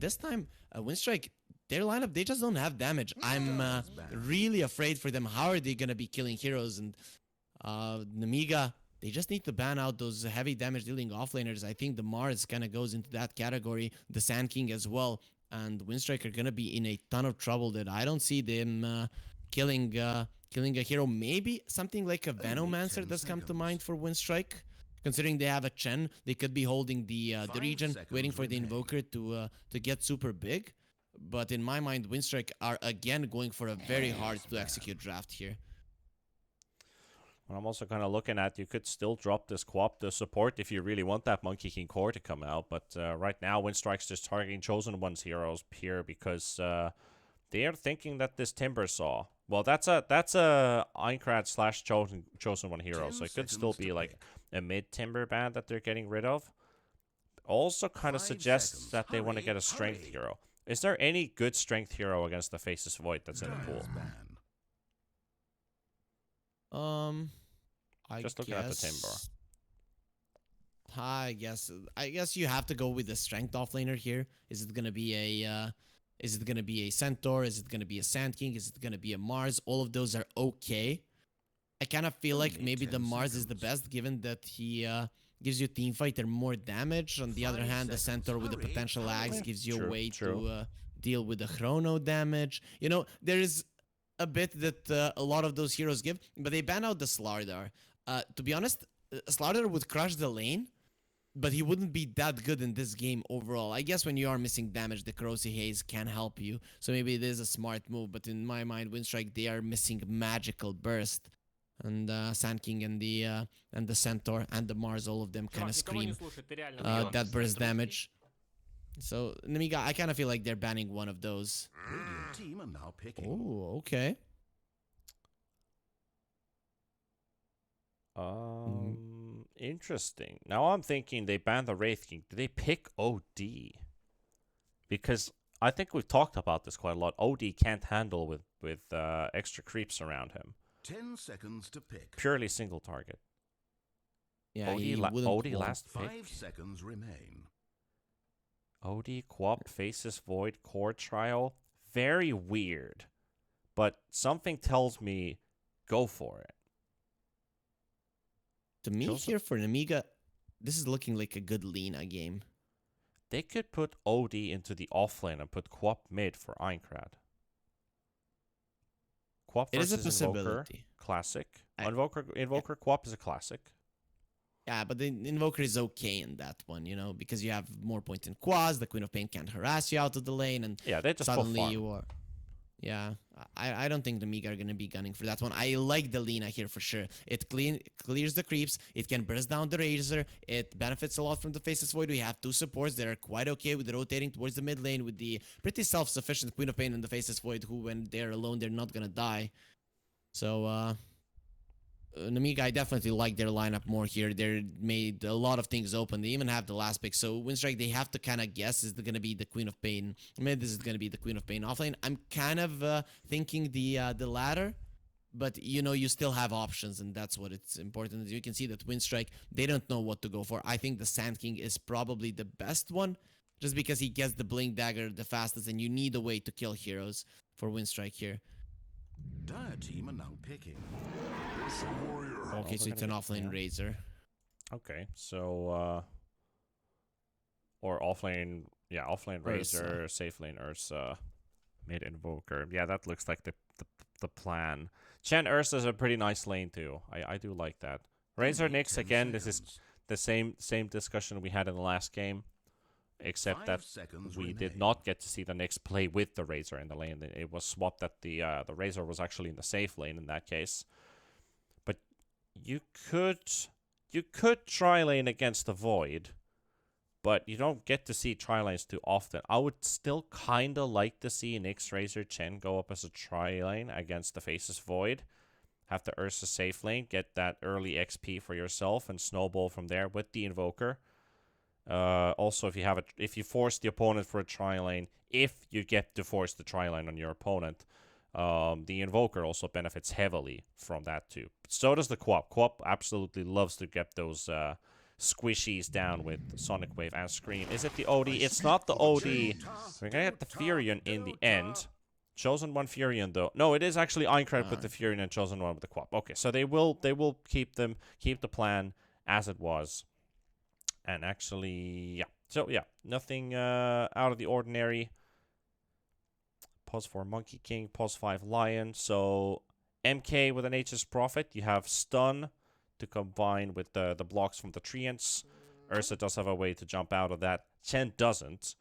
this time, Winstrike, their lineup, they just don't have damage. I'm really afraid for them. How are they going to be killing heroes? And Nemiga, they just need to ban out those heavy damage dealing offlaners. I think the Mars kind of goes into that category. The Sand King as well. And Winstrike are going to be in a ton of trouble that I don't see them killing a hero. Maybe something like a Venomancer does come to mind for Winstrike. Considering they have a Chen, they could be holding the region, waiting for the Invoker to get super big. But in my mind, Winstrike are again going for a very hard to execute draft here. I'm also kind of looking at, you could still drop this Quap to support if you really want that Monkey King core to come out. But right now, Winstrike's just targeting Chosen One's heroes here because they are thinking that this Timber Saw. Well, that's a Aincrad / Chosen One hero, so it could still be like a mid Timber band that they're getting rid of. Also kind of suggests that they want to get a Strength hero. Is there any good Strength hero against the Faceless Void that's in the pool? Just looking at the Timber. I guess you have to go with the Strength offlaner here. Is it gonna be a Centaur? Is it gonna be a Sand King? Is it gonna be a Mars? All of those are okay. I kind of feel like maybe the Mars is the best, given that he gives you Teamfighter more damage. On the other hand, the Centaur with the potential axe gives you a way to deal with the chrono damage. You know, there is a bit that a lot of those heroes give, but they ban out the Slardar. To be honest, Slardar would crush the lane, but he wouldn't be that good in this game overall. I guess when you are missing damage, the Corrosive Haze can help you, so maybe it is a smart move, but in my mind, Winstrike, they are missing Magical Burst. And Sand King and the Centaur and the Mars, all of them kind of scream that burst damage. So Nemiga, I kind of feel like they're banning one of those. Oh, okay. Interesting. Now I'm thinking they banned the Wraith King. Did they pick OD? Because I think we've talked about this quite a lot. OD can't handle with extra creeps around him. 10 seconds to pick. Purely single target. Yeah, OD last pick. 5 seconds remain. OD, Quap, Faceless Void, Core Trial. Very weird. But something tells me go for it. To me, here for Nemiga, this is looking like a good Lina game. They could put OD into the offlane and put Quap mid for Aincrad. Quap it is a versus Invoker, possibility. Classic. Invoker Quap is a classic. Yeah, but the Invoker is okay in that one, you know, because you have more points in Quaz, the Queen of Pain can't harass you out of the lane, and yeah, they just suddenly you are... Yeah, I don't think the Nemiga are going to be gunning for that one. I like the Lina here for sure. It clears the creeps, it can burst down the Razor, it benefits a lot from the Faceless Void. We have two supports that are quite okay with rotating towards the mid lane with the pretty self-sufficient Queen of Pain and the Faceless Void, who when they're alone, they're not going to die. So, Nemiga, I definitely like their lineup more here. They made a lot of things open. They even have the last pick. So Winstrike, they have to kind of guess, is it going to be the Queen of Pain? Maybe this is going to be the Queen of Pain offlane. I'm kind of thinking the latter, but you know, you still have options, and that's what it's important. As you can see that Winstrike, they don't know what to go for. I think the Sand King is probably the best one, just because he gets the Blink Dagger the fastest, and you need a way to kill heroes for Winstrike here. Dire team are now picking. Okay, so it's an offlane Razor. Okay, so or offlane, yeah, offlane Razor, safe lane Ursa, mid Invoker. Yeah, that looks like the plan. Chen Ursa is a pretty nice lane too. I do like that. Razor Nyx again. This is the same discussion we had in the last game, except that we did not get to see the Nyx play with the Razor in the lane. It was swapped that the Razor was actually in the safe lane in that case. But you could try lane against the Void, but you don't get to see tri lanes too often. I would still kind of like to see Nyx, Razor, Chen go up as a tri lane against the Faceless Void. Have the Ursa safe lane, get that early XP for yourself, and snowball from there with the Invoker. Also, if you force the opponent for a tri lane, if you get to force the tri lane on your opponent, the Invoker also benefits heavily from that too. So does the Quap. Quap absolutely loves to get those squishies down with Sonic Wave and Scream. Is it the OD? It's not the OD. We're gonna get the Furion in the end. Chosen One Furion though. No, it is actually Aincrad with the Furion and Chosen One with the Quap. Okay, so they will keep the plan as it was. And actually, yeah. So yeah, nothing out of the ordinary. Pause 4 Monkey King, pause 5 Lion. So MK with an H's Prophet. You have Stun to combine with the blocks from the Treants. Ursa does have a way to jump out of that. Chen doesn't.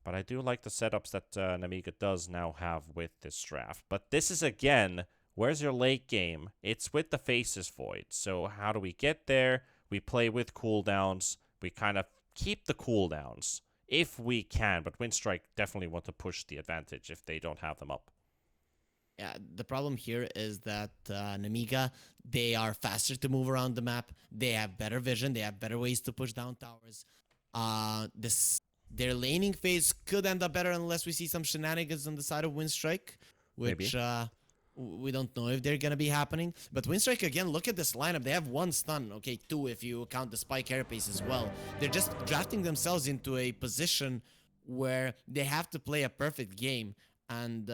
But I do like the setups that Nemiga does now have with this draft. But this is, again, where's your late game? It's with the Faces Void. So how do we get there? We play with cooldowns. We kind of keep the cooldowns if we can. But Winstrike definitely want to push the advantage if they don't have them up. Yeah, the problem here is that Nemiga, they are faster to move around the map. They have better vision. They have better ways to push down towers. Their laning phase could end up better unless we see some shenanigans on the side of Winstrike, which we don't know if they're going to be happening. But Winstrike, again, look at this lineup. They have 1 stun. Okay, 2 if you count the spike carapace as well. They're just drafting themselves into a position where they have to play a perfect game. And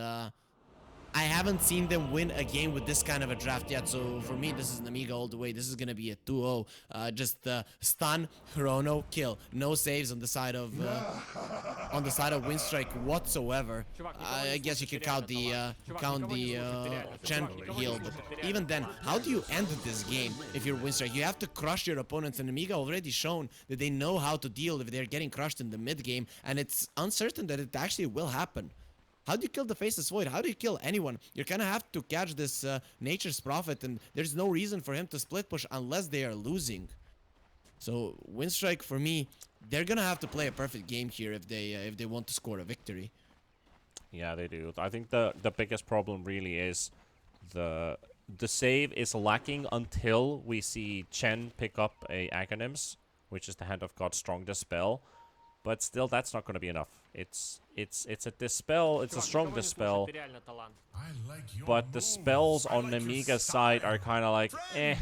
I haven't seen them win a game with this kind of a draft yet. So for me, this is Nemiga all the way. This is going to be a 2-0. Just stun, chrono, kill. No saves on the side of Winstrike whatsoever. I guess you could count the Chen heal, but even then, how do you end this game if you're Winstrike? You have to crush your opponents, and Nemiga already shown that they know how to deal if they're getting crushed in the mid game, and it's uncertain that it actually will happen. How do you kill the Faceless Void? How do you kill anyone? You're gonna have to catch this Nature's Prophet, and there's no reason for him to split push unless they are losing. So Winstrike, for me, they're gonna have to play a perfect game here if they want to score a victory. Yeah, they do. I think the biggest problem really is the save is lacking until we see Chen pick up a Aghanim's, which is the Hand of God's strongest spell. But still, that's not going to be enough. It's a dispel. It's a strong dispel. But the spells on Nemiga's side are kind of like, eh.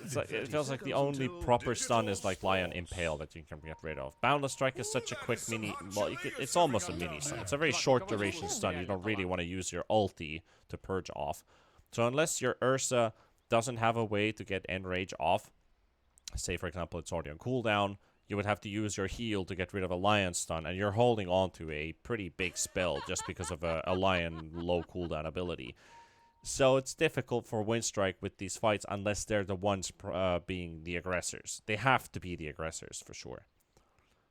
It's like, it feels like the only proper stun is like Lion Impale that you can get rid of. Boundless Strike is such a quick mini. Well, it's almost a mini stun. It's a very short duration stun. You don't really want to use your ulti to purge off. So unless your Ursa doesn't have a way to get Enrage off, say for example it's already on cooldown, you would have to use your heal to get rid of a Lion stun, and you're holding on to a pretty big spell just because of a Lion low cooldown ability. So it's difficult for Winstrike with these fights unless they're the ones being the aggressors. They have to be the aggressors for sure.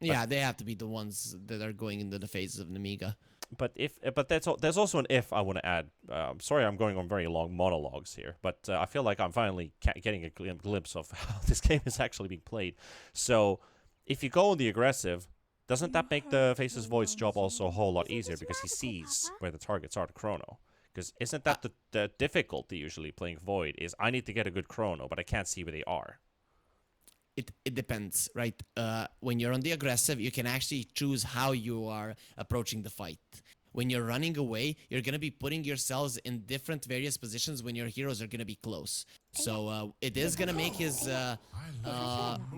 Yeah, they have to be the ones that are going into the phases of Nemiga. But there's also an if I want to add. I'm sorry, I'm going on very long monologues here, but I feel like I'm finally getting a glimpse of how this game is actually being played. So, if you go on the aggressive, doesn't that make the Faceless Void's job also a whole lot easier because he sees where the targets are to Chrono? Because isn't that the difficulty usually playing Void is I need to get a good Chrono, but I can't see where they are. It depends, right? When you're on the aggressive, you can actually choose how you are approaching the fight. When you're running away, you're going to be putting yourselves in different various positions when your heroes are going to be close. So it is going to make his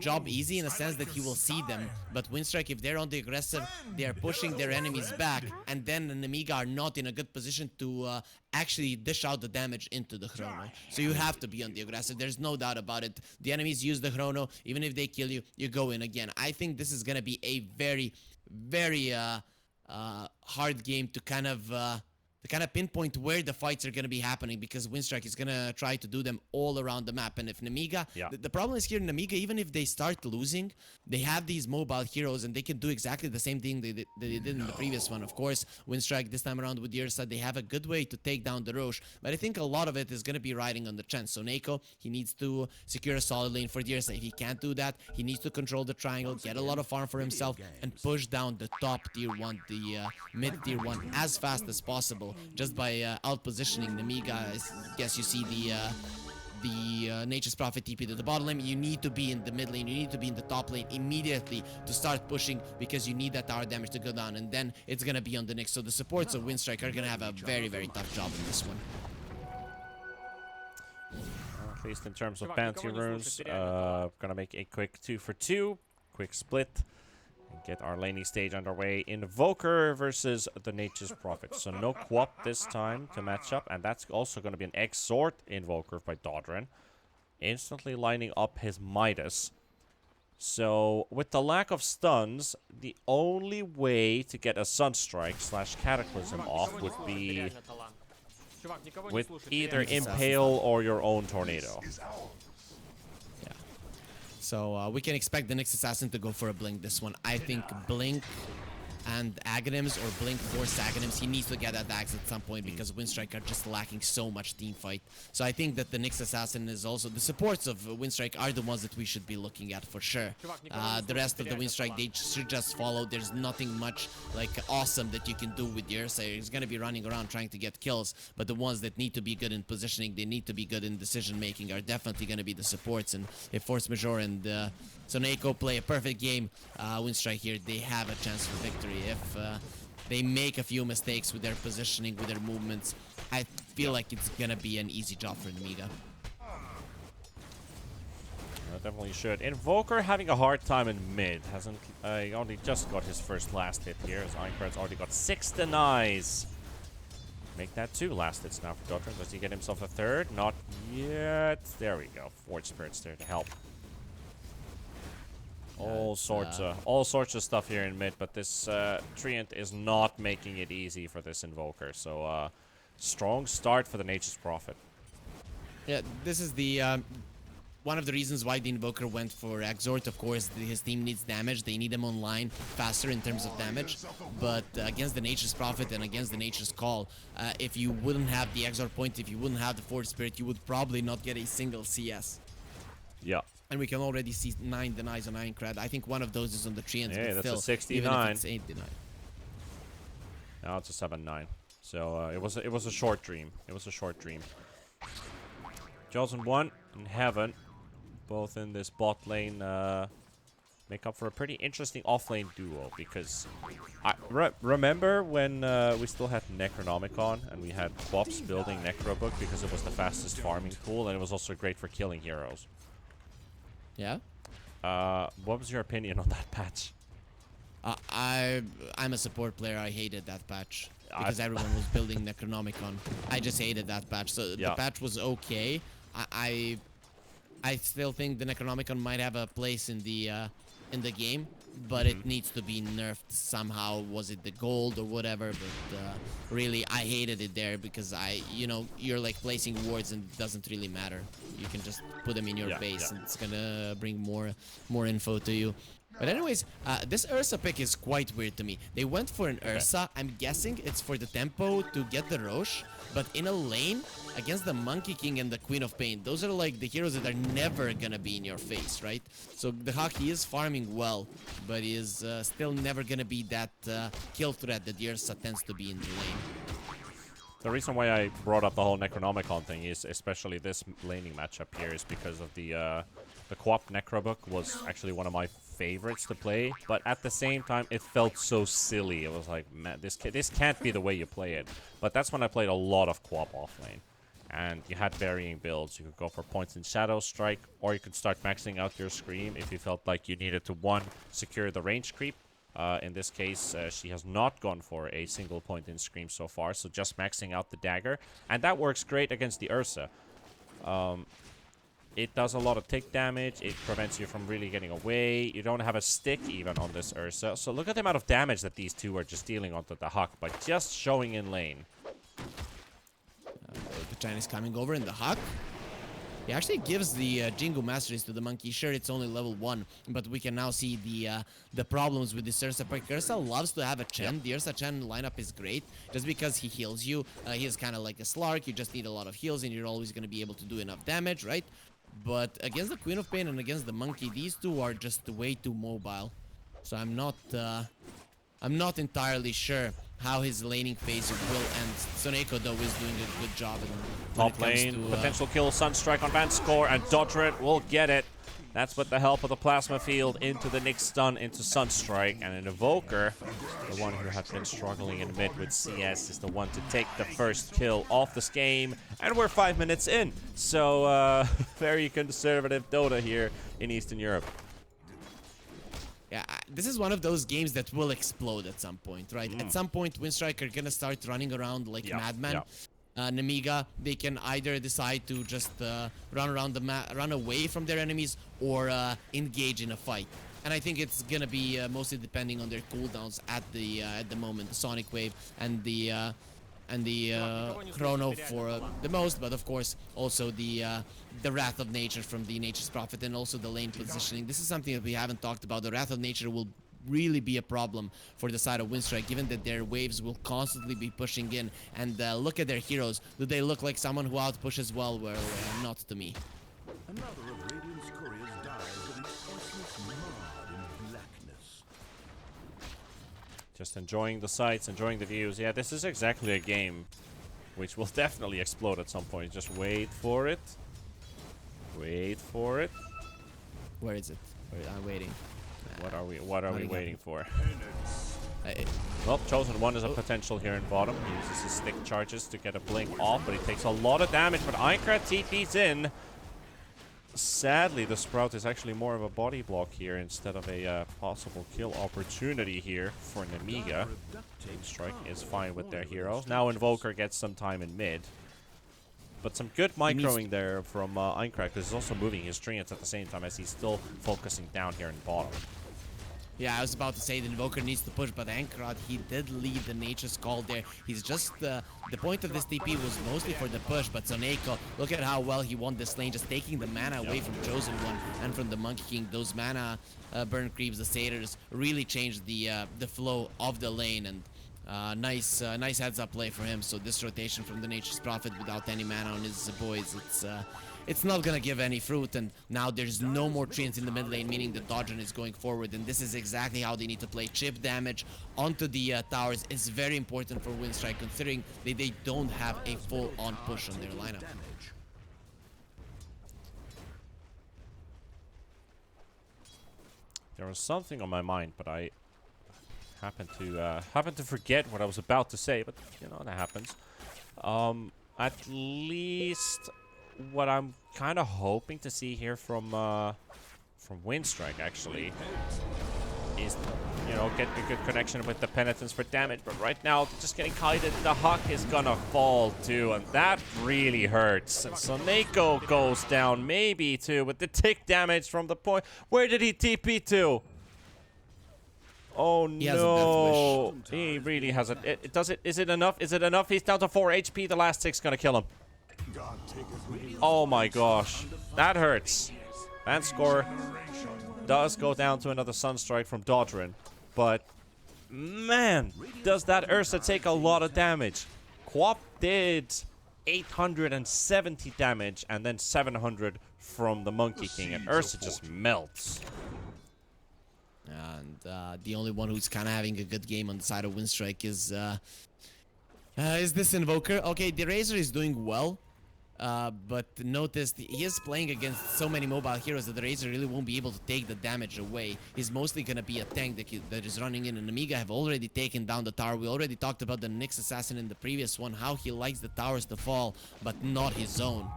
job easy in a sense that he will see them. But Winstrike, if they're on the aggressive, they are pushing their enemies back. And then the Nemiga are not in a good position to actually dish out the damage into the Chrono. So you have to be on the aggressive. There's no doubt about it. The enemies use the Chrono. Even if they kill you, you go in again. I think this is going to be a very, very hard game to kind of pinpoint where the fights are going to be happening, because Winstrike is going to try to do them all around the map. And if Nemiga, the problem is here, Nemiga, even if they start losing, they have these mobile heroes and they can do exactly the same thing they did in the previous one. Of course, Winstrike this time around with Ursa, they have a good way to take down the Roche, but I think a lot of it is going to be riding on the chance. So Neko, he needs to secure a solid lane for Ursa. If he can't do that, he needs to control the triangle, get a lot of farm for himself, and push down the top tier 1, the mid tier 1 as fast as possible. Just by out-positioning Nemiga. I guess you see the Nature's Prophet TP to the bottom lane. You need to be in the mid lane. You need to be in the top lane immediately to start pushing, because you need that tower damage to go down, and then it's going to be on the Nyx. So the supports of Winstrike are going to have a very, very tough job in this one. at least in terms of bounty runes. Gonna make a quick 2 for 2. Quick split. And get our laning stage underway. Invoker versus the Nature's Prophet. So no Quap this time to match up. And that's also going to be an Exort Invoker by Dodrin. Instantly lining up his Midas. So with the lack of stuns, the only way to get a Sunstrike / Cataclysm off would be with either Impale or your own Tornado. Yeah. So we can expect the next Assassin to go for a Blink this one. I think Blink and Aghanims or Blink force Aghanims. He needs to get that axe at some point because Winstrike are just lacking so much team fight. So I think that the next Assassin is also... The supports of Winstrike are the ones that we should be looking at for sure. The rest of the Winstrike, they should just follow. There's nothing much like awesome that you can do with the Ursa. He's going to be running around trying to get kills. But the ones that need to be good in positioning, they need to be good in decision making are definitely going to be the supports. And if Force Majeure and Soneko play a perfect game, Winstrike here, they have a chance for victory. If they make a few mistakes with their positioning, with their movements, I feel like it's gonna be an easy job for Nemiga. Definitely should. Invoker having a hard time in mid. Hasn't he only just got his first last hit here, as Einkr's already got 6 denies. Make that 2 last hits now for Dodrin. Does he get himself a third? Not yet. There we go. Forge Spirit's there to help. All sorts of stuff here in mid, but this Treant is not making it easy for this Invoker. So strong start for the Nature's Prophet. Yeah, this is the one of the reasons why the Invoker went for Exort. Of course, his team needs damage. They need him online faster in terms of damage. But against the Nature's Prophet and against the Nature's Call, if you wouldn't have the Exort point, if you wouldn't have the Forge Spirit, you would probably not get a single CS. Yeah. And we can already see 9 denies on Ironclad. I think one of those is on the Treants. Yeah, but that's still, a 69. even if it's 8 denied. Now it's a 7-9. So it was a short dream. It was a short dream. Chosen 1 and Heaven, both in this bot lane, make up for a pretty interesting offlane duo. Because I remember when we still had Necronomicon and we had Quaps building Necrobook because it was the fastest farming pool and it was also great for killing heroes. Yeah? What was your opinion on that patch? I'm a support player. I hated that patch because everyone was building Necronomicon. I just hated that patch. So the patch was okay. I still think the Necronomicon might have a place in the game, but it needs to be nerfed somehow. Was it the gold or whatever? But really, I hated it there because you're like placing wards and it doesn't really matter. You can just put them in your base and it's gonna bring more info to you. But anyways, this Ursa pick is quite weird to me. They went for an Ursa. I'm guessing it's for the tempo to get the Roche, but in a lane against the Monkey King and the Queen of Pain. Those are like the heroes that are never gonna be in your face, right? So the Hawk, he is farming well, but he is still never gonna be that kill threat that the Ursa tends to be in the lane. The reason why I brought up the whole Necronomicon thing is especially this laning matchup here is because of the Quap Necrobook was actually one of my favorites to play, but at the same time it felt so silly. It was like, man, this can't be the way you play it. But that's when I played a lot of Quap offlane. And you had varying builds. You could go for points in Shadow Strike, or you could start maxing out your Scream if you felt like you needed to, 1, secure the range creep. In this case, she has not gone for a single point in Scream so far, so just maxing out the dagger. And that works great against the Ursa. It does a lot of tick damage. It prevents you from really getting away. You don't have a stick even on this Ursa. So look at the amount of damage that these two are just dealing onto the Huck by just showing in lane. The Chinese coming over in the Huck. He actually gives the Jingu Masteries to the Monkey. Sure, it's only level 1, but we can now see the problems with this Ursa. Ursa loves to have a Chen. The Ursa Chen lineup is great just because he heals you. He is kind of like a Slark. You just need a lot of heals and you're always going to be able to do enough damage, right? But against the Queen of Pain and against the Monkey, these two are just way too mobile. So I'm not entirely sure how his laning phase will end. Soneko, though, is doing a good job. Top lane, potential kill, Sunstrike on Van Score, and Dodrin will get it. That's with the help of the Plasma Field into the Nyx stun into Sunstrike, and an Invoker, the one who had been struggling in mid with CS, is the one to take the first kill off this game, and we're 5 minutes in, so very conservative Dota here in Eastern Europe. Yeah, this is one of those games that will explode at some point, right? At some point, Winstrike are gonna start running around like madmen. Nemiga, they can either decide to just run around the map, run away from their enemies, or engage in a fight. And I think it's gonna be mostly depending on their cooldowns at the moment. The Sonic Wave and the Chrono for the most, but of course also the Wrath of Nature from the Nature's Prophet, and also the lane positioning. This is something that we haven't talked about. The Wrath of Nature will really be a problem for the side of Winstrike, given that their waves will constantly be pushing in. And look at their heroes. Do they look like someone who outpushes well? Well, not to me. Another of Radiant's couriers dies with its essence marred in blackness. Just enjoying the sights, enjoying the views. Yeah, this is exactly a game which will definitely explode at some point. Just wait for it. Wait for it. Where is it? I'm waiting. What are we waiting for? Well, Chosen One is a potential here in bottom. He uses his stick charges to get a blink off, but he takes a lot of damage. But Aincrad TP's in. Sadly, the Sprout is actually more of a body block here instead of a possible kill opportunity here for Nemiga. Winstrike is fine with their heroes. Now Invoker gets some time in mid. But some good microing there from Aincrad, because he's also moving his treants at the same time as he's still focusing down here in bottom. Yeah, I was about to say the Invoker needs to push, but Aincrad, he did lead the Nature's Call there. He's just, the point of this TP was mostly for the push, but Soneko, look at how well he won this lane, just taking the mana away from Chosen One and from the Monkey King. Those mana burn creeps, the satyrs, really changed the flow of the lane, and nice heads up play for him. So this rotation from the Nature's Prophet without any mana on his boys, it's not gonna give any fruit. And now there's no more treants in the mid lane, meaning the Dodgen is going forward, and this is exactly how they need to play. Chip damage onto the towers is very important for Winstrike, considering they don't have a full-on push on their lineup. There was something on my mind, but I happened to forget what I was about to say. But you know, that happens. At least what I'm kind of hoping to see here from Winstrike actually is, you know, get a good connection with the penitence for damage. But right now, just getting kited, the Huck is gonna fall too, and that really hurts. And Soneko goes down maybe too with the tick damage from the point. Where did he TP to? Oh no! He really has it. Is it enough? Is it enough? He's down to 4 HP. The last tick's gonna kill him. Oh my gosh, that hurts. And score does go down to another Sunstrike from Dodrin, but man, does that Ursa take a lot of damage. Quap did 870 damage and then 700 from the Monkey King, and Ursa just melts. And the only one who's kind of having a good game on the side of Winstrike is this Invoker. Okay, the Razor is doing well. But notice he is playing against so many mobile heroes that the Razor really won't be able to take the damage away. He's mostly gonna be a tank that is running in, and Nemiga have already taken down the tower. We already talked about the Nyx Assassin in the previous one, how he likes the towers to fall, but not his own.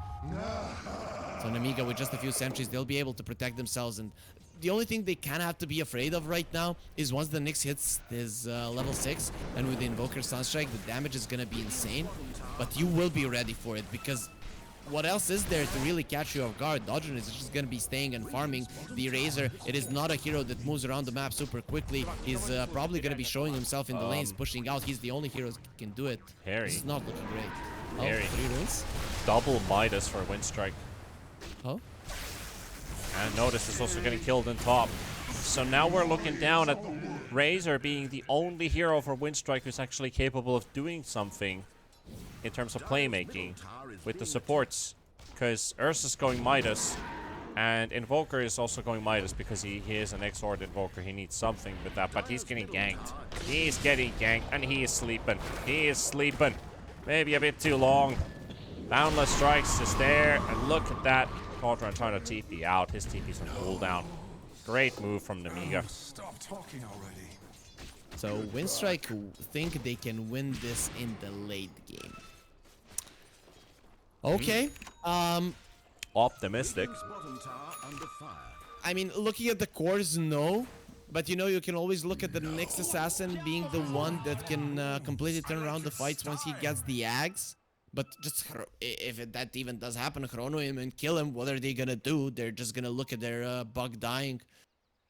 So Nemiga, with just a few sentries, they'll be able to protect themselves, and the only thing they kind of have to be afraid of right now is once the Nyx hits his level 6, and with the Invoker Sunstrike, the damage is gonna be insane, but you will be ready for it, because what else is there to really catch you off guard? Dodgen is just gonna be staying and farming. The Razor, it is not a hero that moves around the map super quickly. He's probably gonna be showing himself in the lanes, pushing out. He's the only hero that can do it. Harry. It's not looking great. Harry. 3 runes? Double Midas for Winstrike. Oh? And Notice is also getting killed in top. So now we're looking down at Razor being the only hero for Winstrike who's actually capable of doing something in terms of playmaking with the supports, because Ursa's going Midas and Invoker is also going Midas because he is an X-Horde Invoker. He needs something with that, but he's getting ganked. He's getting ganked and he is sleeping. He is sleeping. Maybe a bit too long. Boundless Strikes is there, and look at that. Cauldron trying to TP out. His TP's on cooldown. Great move from Nemiga. Stop talking already. So Winstrike think they can win this in the late game. Okay. Optimistic. Bottom tower under fire. I mean, looking at the cores, no. But you know, you can always look at the next assassin being the one that can completely turn around the fights once he gets the axe. But just if that even does happen, chrono him and kill him, what are they gonna do? They're just gonna look at their bug dying.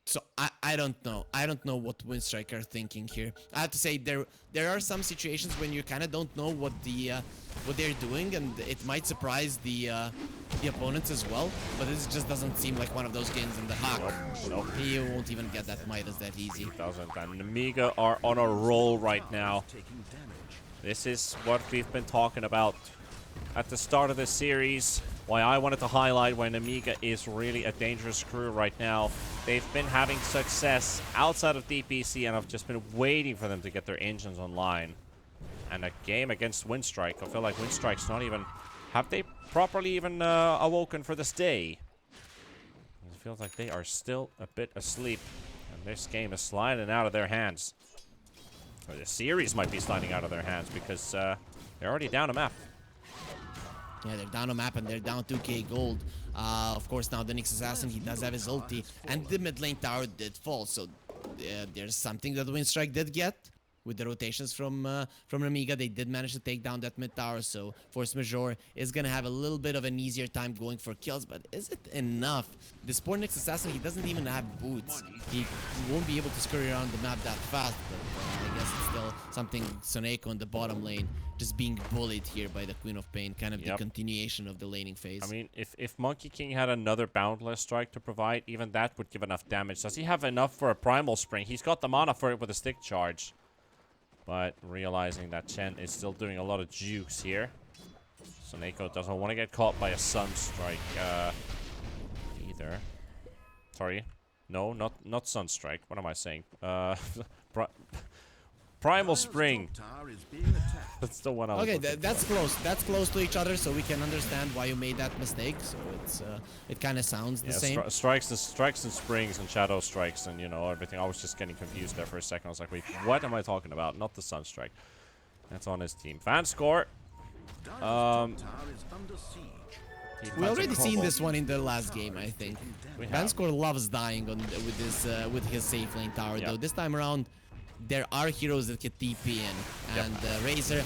So I don't know. I don't know what Winstrike are thinking here. I have to say there are some situations when you kind of don't know what they're doing, and it might surprise the opponents as well. But this just doesn't seem like one of those games in the hack. Nope. He won't even get that Midas that easy. Doesn't. And Nemiga are on a roll right now. Taking damage. This is what we've been talking about at the start of this series. Why I wanted to highlight why Nemiga is really a dangerous crew right now. They've been having success outside of DPC, and I've just been waiting for them to get their engines online. And a game against Winstrike, I feel like Winstrike's not even... Have they properly even awoken for this day? It feels like they are still a bit asleep. And this game is sliding out of their hands. Or the series might be sliding out of their hands because they're already down a map. Yeah, they're down a map and they're down 2k gold. Of course, now the Nyx Assassin, he does have his ulti. And the mid lane tower did fall, so there's something that Winstrike did get. With the rotations from Nemiga, they did manage to take down that mid tower, so Force Majeure is gonna have a little bit of an easier time going for kills, but is it enough? This poor Nyx Assassin, he doesn't even have boots. He won't be able to scurry around the map that fast, but I guess it's still something. Soneko in the bottom lane just being bullied here by the Queen of Pain, kind of the continuation of the laning phase. I mean, if Monkey King had another Boundless Strike to provide, even that would give enough damage. Does he have enough for a Primal Spring? He's got the mana for it with a stick charge. But realizing that Chen is still doing a lot of jukes here. Soneko doesn't want to get caught by a Sunstrike either. Sorry. No, not Sunstrike. What am I saying? Primal Spring. Tower is being attacked. That's the one I was Okay, looking that's close. That's close to each other, so we can understand why you made that mistake. So it's it kind of sounds the same. Strikes and springs and shadow strikes and, you know, everything. I was just getting confused there for a second. I was like, wait, what am I talking about? Not the Sunstrike. That's on his team. Fan score. Tower is under siege. We already seen this one in the last game, I think. have. Vanskor loves dying with his safe lane tower, though. This time around, there are heroes that can TP in, and Razor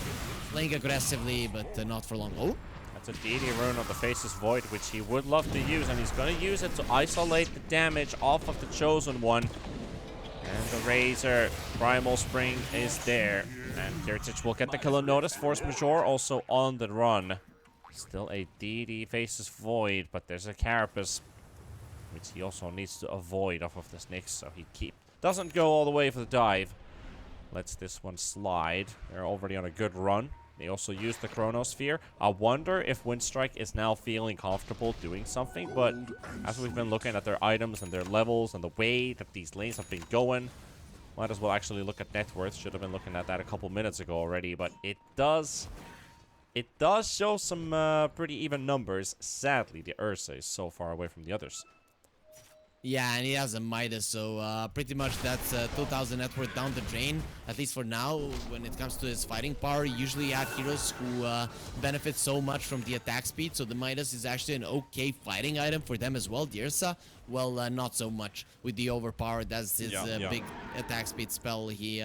playing aggressively, but not for long. Oh, that's a DD rune on the Faceless Void, which he would love to use, and he's going to use it to isolate the damage off of the Chosen One. And the Razor Primal Spring is there, and Kiritich will get the kill unnoticed. Force Majeure also on the run. Still a DD Faceless Void, but there's a Carapace, which he also needs to avoid off of this Nyx, so he doesn't go all the way for the dive. Lets this one slide. They're already on a good run. They also use the Chronosphere. I wonder if Winstrike is now feeling comfortable doing something, but as we've been looking at their items and their levels and the way that these lanes have been going, might as well actually look at net worth. Should have been looking at that a couple minutes ago already, but it does show some pretty even numbers. Sadly, the Ursa is so far away from the others. yeah, and he has a Midas, so pretty much that's 2,000 net worth down the drain, at least for now. When it comes to his fighting power, you usually have heroes who benefit so much from the attack speed, so the Midas is actually an okay fighting item for them as well. The Ursa, well, not so much with the overpower. That's his big attack speed spell. He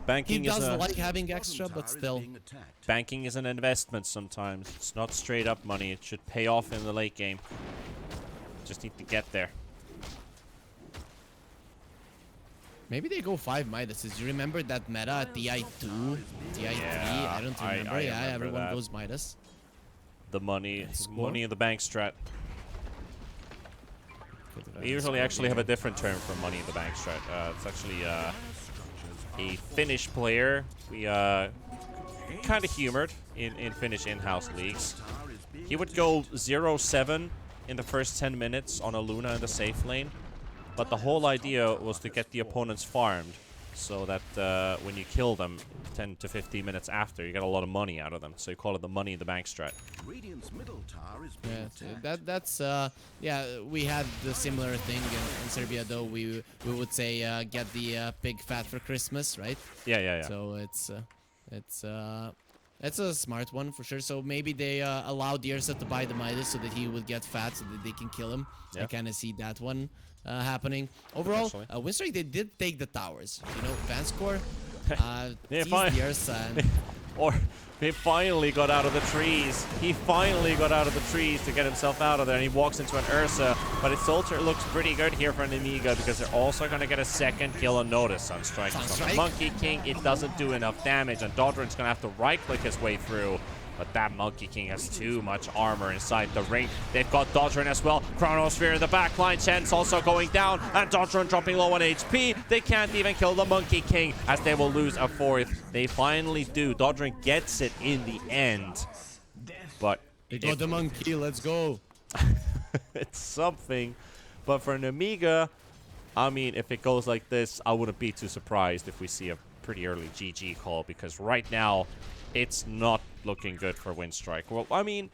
does like having extra, but still. Banking is an investment sometimes. It's not straight up money. It should pay off in the late game. Just need to get there. Maybe they go 5 Midases. You remember that meta at TI2, TI3? I don't remember. I yeah, remember everyone that. goes Midas. The money in the bank strat. We usually actually have a different term for money in the bank strat. It's actually a Finnish player. We kind of humored in Finnish in-house leagues. He would go 0-7 in the first 10 minutes on a Luna in the safe lane, but the whole idea was to get the opponents farmed so that when you kill them 10 to 15 minutes after, you get a lot of money out of them. So you call it the money in the bank strat. Radiant's middle tower is being Yeah, attacked. that's yeah, we had the similar thing in Serbia, though. We would say get the pig fat for Christmas, right? Yeah. So it's a smart one for sure. So maybe they allowed Yersa to buy the Midas so that he would get fat so that they can kill him. I Yeah. kind of see that one happening. Overall, Potentially. Winstrike, they did take the towers. You know, Vanscore Yeah, seized fine. Yersa and Or he finally got out of the trees. He finally got out of the trees to get himself out of there, and he walks into an Ursa. But it also looks pretty good here for Nemiga because they're also going to get a second kill on notice. Sunstrike from the Sunstrike. Monkey King. It doesn't do enough damage, and Dodrin's going to have to right-click his way through. But that Monkey King has too much armor inside the ring. They've got Dodrin as well. Chronosphere in the backline. Chen's also going down. And Dodrin dropping low on HP. They can't even kill the Monkey King as they will lose a fourth. They finally do. Dodrin gets it in the end. But they got the monkey. Let's go. it's something. But for Nemiga, I mean, if it goes like this, I wouldn't be too surprised if we see a pretty early GG call. Because right now, it's not looking good for Winstrike. Well, I mean,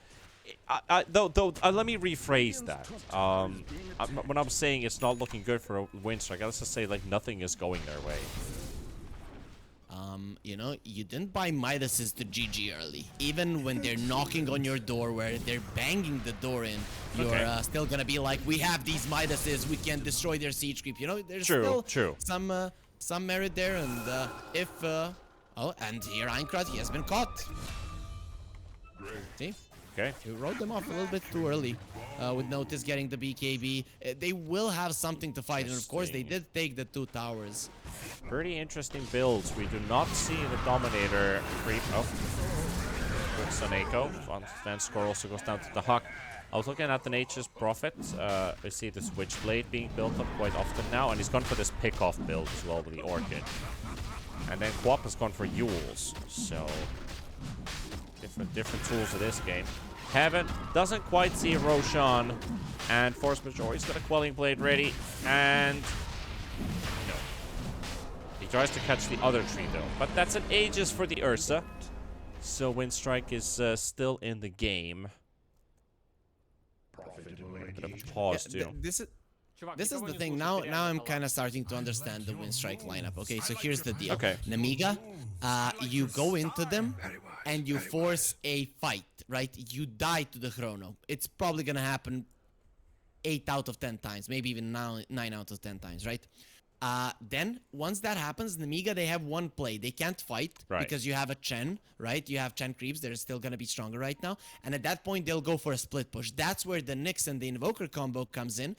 let me rephrase that. When I'm saying it's not looking good for Winstrike, let's just say like nothing is going their way. You know, you didn't buy Midases to GG early. Even when they're knocking on your door, where they're banging the door in, you're still gonna be like, we have these Midases, we can destroy their siege creep. You know, there's still some merit there, and oh, and here Einkrat, he has been caught. See? Okay. You wrote them off a little bit too early with Notice getting the BKB. They will have something to fight, and of course they did take the 2 towers. Pretty interesting builds. We do not see the Dominator creep. Oh. Good Soneko. Vanscore also goes down to the Huck. I was looking at the Nature's Prophet. We see this Witchblade being built up quite often now, and he's gone for this pick-off build as well with the Orchid. And then Quap has gone for Yules. So different tools of this game. Heaven doesn't quite see Roshan, and Force Majeure, he's got a Quelling Blade ready, and no. He tries to catch the other tree though, but that's an Aegis for the Ursa, so Winstrike is still in the game. Bit of a pause too. This is the thing. Now I'm kind of starting to understand the Winstrike lineup. Okay, so here's the deal. Okay. Nemiga, you go into them and you force a fight, right? You die to the chrono. It's probably gonna happen 8 out of 10 times, maybe even 9 out of 10 times, right? Then once that happens, Nemiga, they have one play. They can't fight because you have a Chen, right? You have Chen creeps. They're still going to be stronger right now. And at that point, they'll go for a split push. That's where the Nyx and the Invoker combo comes in.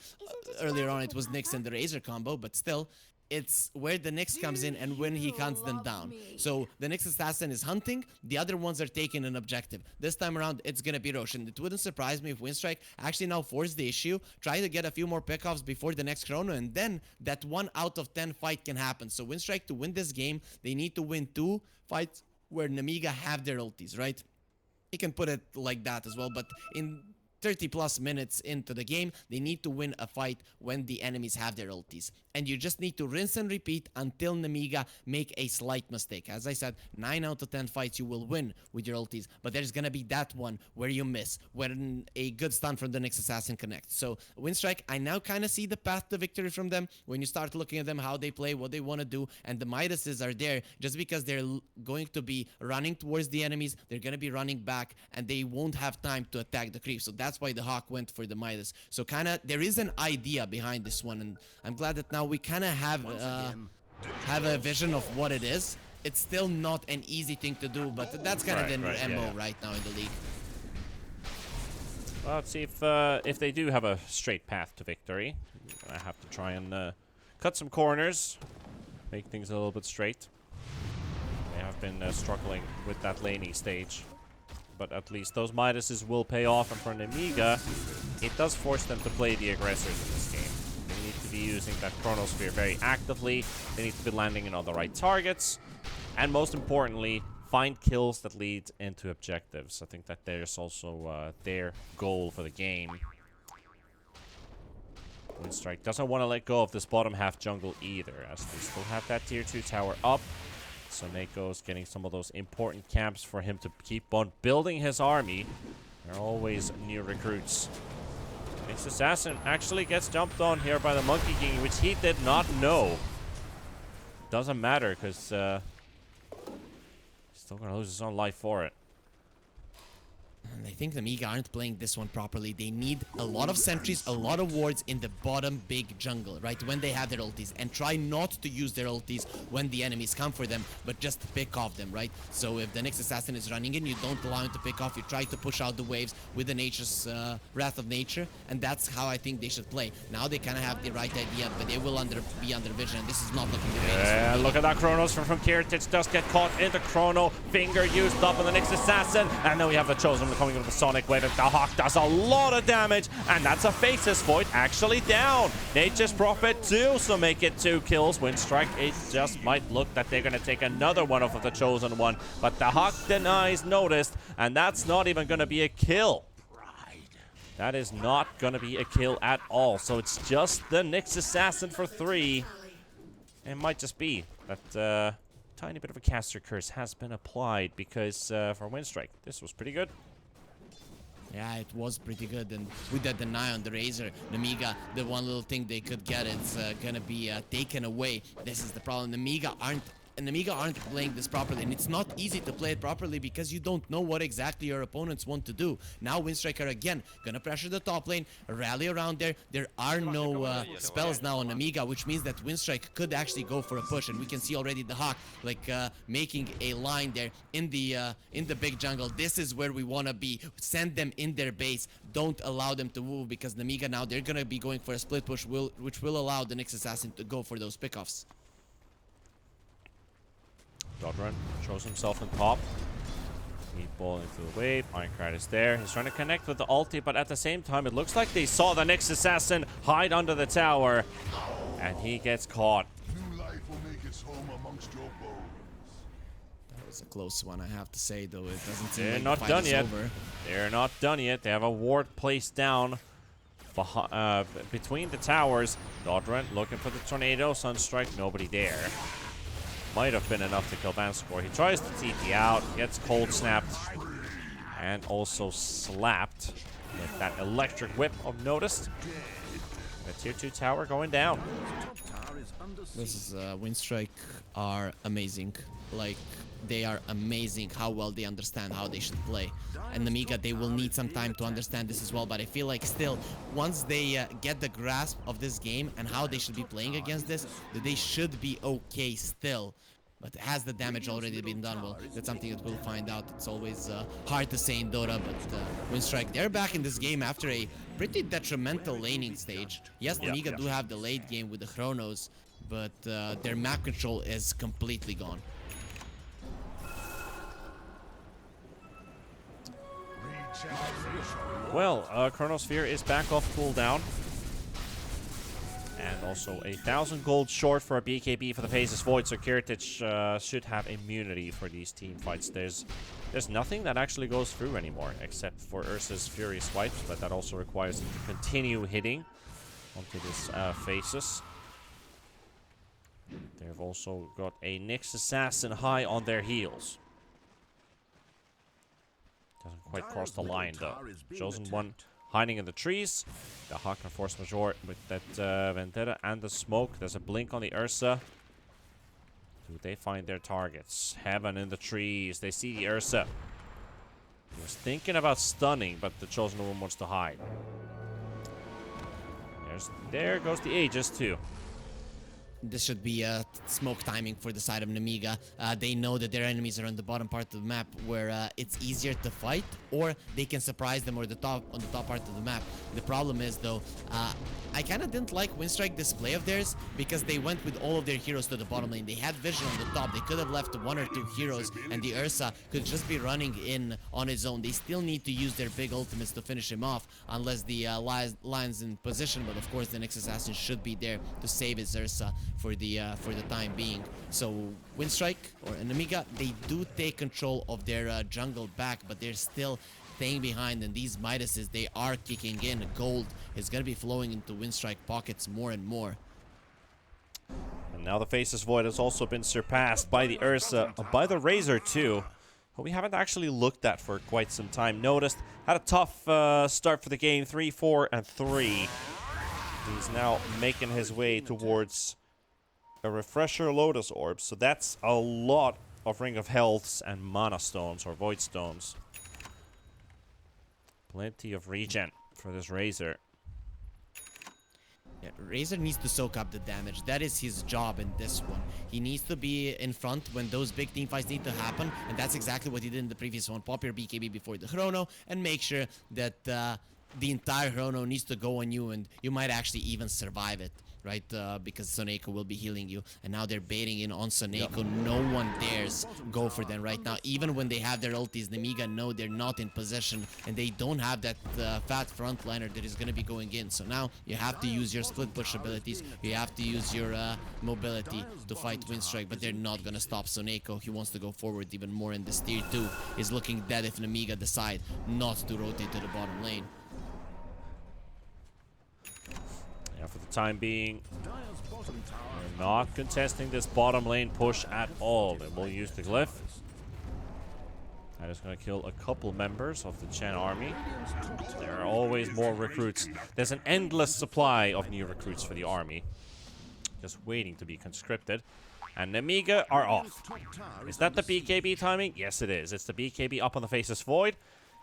Earlier on, it was Nyx and the Razor combo, but still, it's where the Nyx comes in and when he hunts them down. So the Nyx assassin is hunting, the other ones are taking an objective. This time around, it's gonna be Roshan. It wouldn't surprise me if Winstrike actually now forced the issue, try to get a few more pickoffs before the next chrono, and then that 1 out of 10 fight can happen. So Winstrike, to win this game, they need to win 2 fights where Nemiga have their ultis, right? You can put it like that as well, but in 30 plus minutes into the game, they need to win a fight when the enemies have their ultis. And you just need to rinse and repeat until Nemiga make a slight mistake. As I said, 9 out of 10 fights you will win with your ultis, but there's gonna be that one where you miss, when a good stun from the Nyx assassin connects. So Winstrike, I now kind of see the path to victory from them when you start looking at them, how they play, what they want to do, and the Midases are there just because they're going to be running towards the enemies, they're gonna be running back, and they won't have time to attack the creep. So that's why the Hawk went for the Midas. So kind of there is an idea behind this one, and I'm glad that now we kind of have a vision of what it is. It's still not an easy thing to do, but that's kind of the MO right now in the league. Well, let's see if they do have a straight path to victory. I have to try and cut some corners, make things a little bit straight. They have been struggling with that laning stage, but at least those Midases will pay off, and for Nemiga, it does force them to play the aggressors in this game. They need to be using that Chronosphere very actively, they need to be landing in all the right targets, and most importantly, find kills that lead into objectives. I think that there's also their goal for the game. Winstrike doesn't want to let go of this bottom half jungle either, as they still have that tier 2 tower up. So Nako's getting some of those important camps for him to keep on building his army. There are always new recruits. Next assassin actually gets jumped on here by the Monkey King, which he did not know. Doesn't matter, because he's still going to lose his own life for it. And I think the Nemiga aren't playing this one properly. They need a lot of sentries, a lot of wards in the bottom big jungle, right? When they have their ultis. And try not to use their ultis when the enemies come for them, but just pick off them, right? So if the next assassin is running in, you don't allow him to pick off. You try to push out the waves with the nature's Wrath of Nature. And that's how I think they should play. Now they kind of have the right idea, but they will be under vision. And this is not looking the greatest. Yeah, look at that Chronos from Kirtich does get caught in the Chrono. Finger used up on the next assassin. And now we have the Chosen coming with the Sonic Wave. And the Hawk does a lot of damage. And that's a Faceless Void actually down. Nature's Prophet too, so make it 2 kills. Winstrike, it just might look that they're going to take another one off of the Chosen one. But the Hawk denies noticed. And that's not even going to be a kill. That is not going to be a kill at all. So it's just the Nyx Assassin for 3. It might just be that tiny bit of a caster curse has been applied because for Winstrike, this was pretty good. Yeah, it was pretty good, and with that deny on the Razor, Nemiga, the one little thing they could get, it's gonna be taken away. This is the problem. Nemiga aren't playing this properly, and it's not easy to play it properly because you don't know what exactly your opponents want to do. Now Winstrike are again gonna pressure the top lane, rally around there. There are no spells now on Nemiga, which means that Winstrike could actually go for a push, and we can see already the Hawk like making a line there in the big jungle. This is where we want to be. Send them in their base. Don't allow them to move, because Nemiga now they're gonna be going for a split push, which will allow the next assassin to go for those pickoffs. Dodrun shows himself on top. Meatball into the wave. Ironcrad is there. He's trying to connect with the ulti, but at the same time, it looks like they saw the next assassin hide under the tower. And he gets caught. New life will make its home amongst your bones. That was a close one, I have to say, though. It doesn't seem They're like not the fight done is yet. over. They're not done yet. They have a ward placed down between the towers. Dodrun looking for the tornado. Sunstrike, nobody there. Might have been enough to kill Vanscore. He tries to TP out, gets cold snapped, and also slapped with that electric whip of noticed. The tier 2 tower going down. This is Winstrike are amazing. Like, they are amazing how well they understand how they should play. And Nemiga, they will need some time to understand this as well, but I feel like still, once they get the grasp of this game and how they should be playing against this, they should be okay still. But has the damage already been done? Well, that's something that we'll find out. It's always hard to say in Dota, but Winstrike, they're back in this game after a pretty detrimental laning stage. Yes, Nemiga do have the late game with the Chronos, but their map control is completely gone. Well, Chronosphere is back off cooldown. And also 1,000 gold short for a BKB for the Faceless Void, so Kirtich should have immunity for these team fights. There's nothing that actually goes through anymore, except for Ursa's Fury Swipes, but that also requires him to continue hitting onto this Faceless. They've also got a Nyx Assassin high on their heels. Doesn't quite cross the line, though. Chosen one hiding in the trees. The Hawk and Force Majeure with that Vendetta and the smoke. There's a blink on the Ursa. Do they find their targets? Heaven in the trees. They see the Ursa. He was thinking about stunning, but the Chosen One wants to hide. There goes the Aegis, too. This should be smoke timing for the side of Nemiga. They know that their enemies are on the bottom part of the map where it's easier to fight, or they can surprise them on the top part of the map. The problem is, though, I kind of didn't like Winstrike display of theirs because they went with all of their heroes to the bottom lane. They had vision on the top. They could have left 1 or 2 heroes, and the Ursa could just be running in on his own. They still need to use their big ultimates to finish him off, unless the lion's in position. But of course, the next assassin should be there to save his Ursa for the time being. So Winstrike or Nemiga, they do take control of their jungle back, but they're still staying behind, and these Midases, they are kicking in. Gold is going to be flowing into Winstrike pockets more and more. And now the Faceless Void has also been surpassed by the Ursa, by the Razor too, who we haven't actually looked at for quite some time. Noticed, had a tough start for the game, 3, 4, and 3. He's now making his way towards a Refresher Lotus Orb, so that's a lot of Ring of Healths and Mana Stones, or Void Stones. Plenty of regen for this Razor. Yeah, Razor needs to soak up the damage. That is his job in this one. He needs to be in front when those big team fights need to happen, and that's exactly what he did in the previous one. Pop your BKB before the Chrono, and make sure that the entire Chrono needs to go on you, and you might actually even survive it, right? Because Soneko will be healing you, and now they're baiting in on Soneko. Yep. No one dares go for them right now. Even when they have their ultis, Nemiga know they're not in position, and they don't have that fat frontliner that is going to be going in. So now you have to use your split push abilities. You have to use your mobility to fight Winstrike, but they're not going to stop Soneko. He wants to go forward even more, and this tier 2 is looking dead if Nemiga decide not to rotate to the bottom lane. Yeah, for the time being, we're not contesting this bottom lane push at all. They will use the glyph. That is going to kill a couple members of the Chen army. There are always more recruits. There's an endless supply of new recruits for the army, just waiting to be conscripted. And Nemiga are off. Is that the BKB timing? Yes, it is. It's the BKB up on the Faceless Void.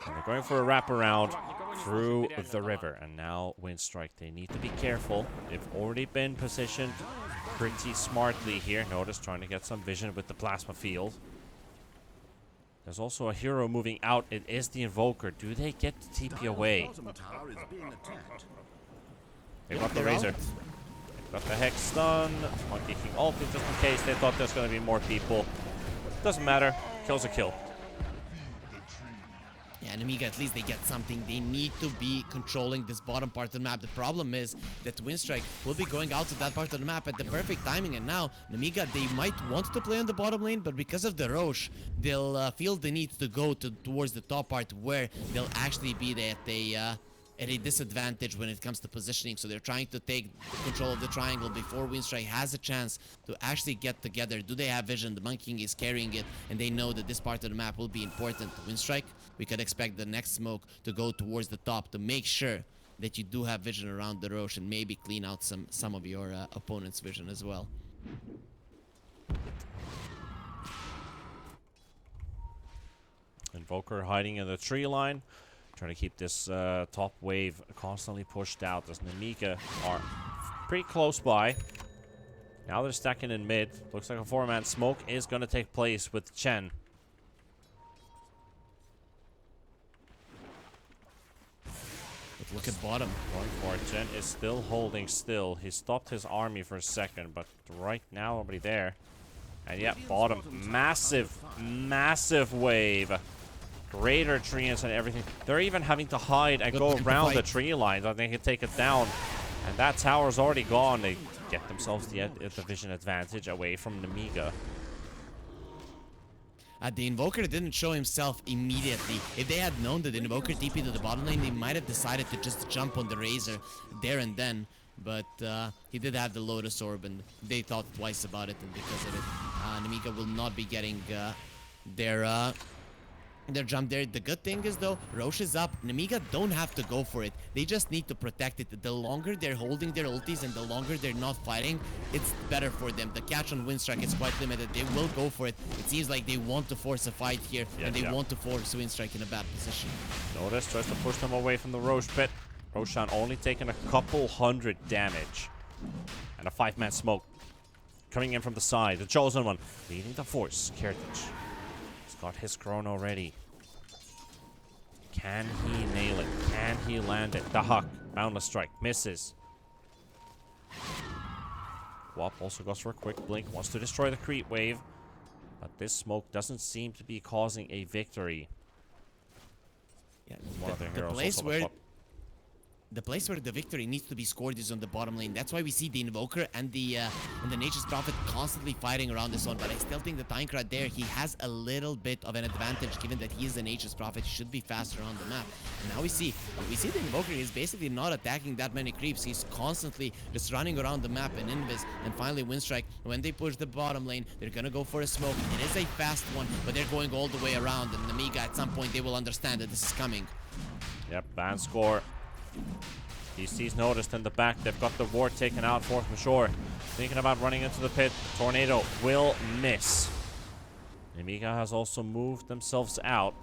And they're going for a wraparound through the river. And now Winstrike, they need to be careful. They've already been positioned pretty smartly here. Notice trying to get some vision with the plasma field. There's also a hero moving out. It is the Invoker. Do they get the TP away? They got the Razor. They've got the Hex stun. Monkey King ulti just in case they thought there's going to be more people. Doesn't matter. Kill's a kill. Yeah, Nemiga, at least they get something. They need to be controlling this bottom part of the map. The problem is that Winstrike will be going out to that part of the map at the perfect timing. And now, Nemiga, they might want to play on the bottom lane, but because of the Roche, they'll feel the need to go towards the top part where they'll actually be at a disadvantage when it comes to positioning. So they're trying to take control of the triangle before Winstrike has a chance to actually get together. Do they have vision? The Monkey King is carrying it, and they know that this part of the map will be important to Winstrike. We could expect the next smoke to go towards the top to make sure that you do have vision around the Roche and maybe clean out some of your opponent's vision as well. Invoker hiding in the tree line. Trying to keep this top wave constantly pushed out as Nemiga are pretty close by. Now they're stacking in mid. Looks like a 4-man smoke is going to take place with Chen. But look at bottom. Going for it. Chen is still holding still. He stopped his army for a second, but right now nobody there. And yeah, bottom. Massive, massive wave. Greater trees and everything. They're even having to hide and go around the tree lines so they can take it down. And that tower's already gone. They get themselves the vision advantage away from Nemiga. The Invoker didn't show himself immediately. If they had known that the Invoker TP to the bottom lane, they might have decided to just jump on the Razor there and then. But he did have the Lotus Orb, and they thought twice about it, and because of it, Nemiga will not be getting their jump there. The good thing is, though, Roche is up. Nemiga don't have to go for it. They just need to protect it. The longer they're holding their ultis and the longer they're not fighting, it's better for them. The catch on Winstrike is quite limited. They will go for it. It seems like they want to force a fight here, and they want to force Winstrike in a bad position. Notice tries to push them away from the Roche pit. Roshan only taking a couple hundred damage. And a 5-man smoke coming in from the side. The Chosen One leading the force. Kertich. Got his chrono ready. Can he nail it? Can he land it? The Huck. Boundless Strike. Misses. Wop also goes for a quick blink. Wants to destroy the creep wave. But this smoke doesn't seem to be causing a victory. Yeah, One of their the heroes place also where... the place where the victory needs to be scored is on the bottom lane. That's why we see the Invoker and the Nature's Prophet constantly fighting around this one. But I still think the Tynecrat there, he has a little bit of an advantage given that he is the Nature's Prophet. He should be faster on the map. And now we see the Invoker is basically not attacking that many creeps. He's constantly just running around the map and Invis. And finally Winstrike, when they push the bottom lane, they're gonna go for a smoke. It is a fast one, but they're going all the way around. And Nemiga, at some point, they will understand that this is coming. Yep, ban score. DC's noticed in the back. They've got the ward taken out. Force Majeure thinking about running into the pit. Tornado will miss. Nemiga has also moved themselves out.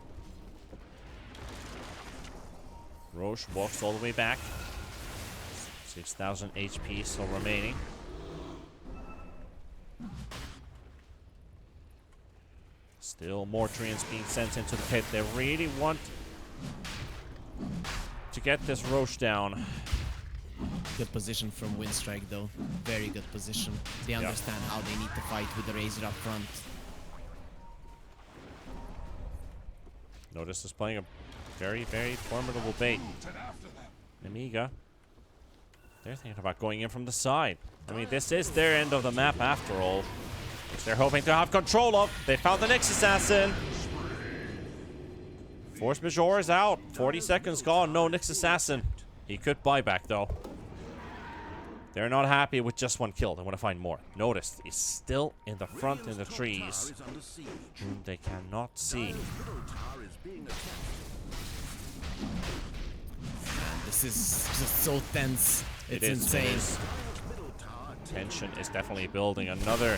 Roche walks all the way back. 6,000 HP still remaining. Still more treants being sent into the pit. They really want to get this Roche down. Good position from Winstrike though. Very good position. They understand how they need to fight with the Razor up front. Notice is playing a very, very formidable bait. Nemiga, they're thinking about going in from the side. I mean, this is their end of the map after all, which they're hoping to have control of. They found the Nyx Assassin. Force Majeure is out. 40 seconds gone. No Nyx Assassin. He could buy back though. They're not happy with just one kill. They want to find more. Notice he's still in the front in the trees, whom they cannot see. Man, this is just so tense. It's insane. Tension is definitely building. Another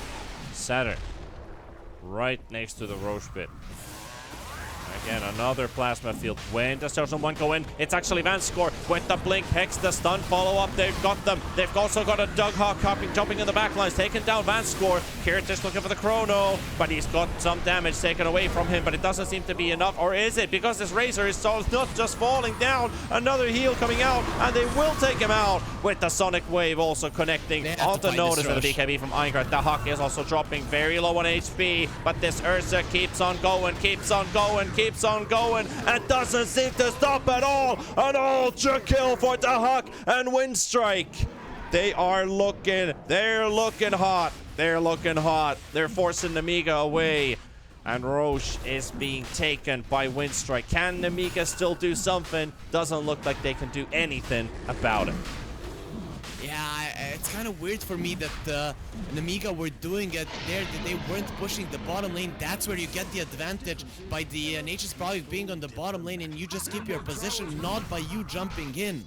setter right next to the Roche pit. Again, another plasma field. When does Chosen One go in? It's actually Vanscore with the blink, Hex, the stun follow-up. They've got them. They've also got a Dughawk jumping in the backlines, taking down Vanscore. Kiritish looking for the chrono, but he's got some damage taken away from him, but it doesn't seem to be enough. Or is it? Because this Razor is not just falling down. Another heal coming out, and they will take him out with the Sonic Wave also connecting. Onto notice of the BKB from Eingrad. The Hawk is also dropping very low on HP, but this Ursa keeps on going, keeps on going, keeps on going, and doesn't seem to stop at all. An ultra kill for the Hawk and Winstrike. They're looking hot. They're looking hot. They're forcing Nemiga away, and Roche is being taken by Winstrike. Can Nemiga still do something? Doesn't look like they can do anything about it. Yeah, it's kind of weird for me that Nemiga were doing it there, that they weren't pushing the bottom lane. That's where you get the advantage by the Nature's Prophet being on the bottom lane, and you just keep your position, not by you jumping in.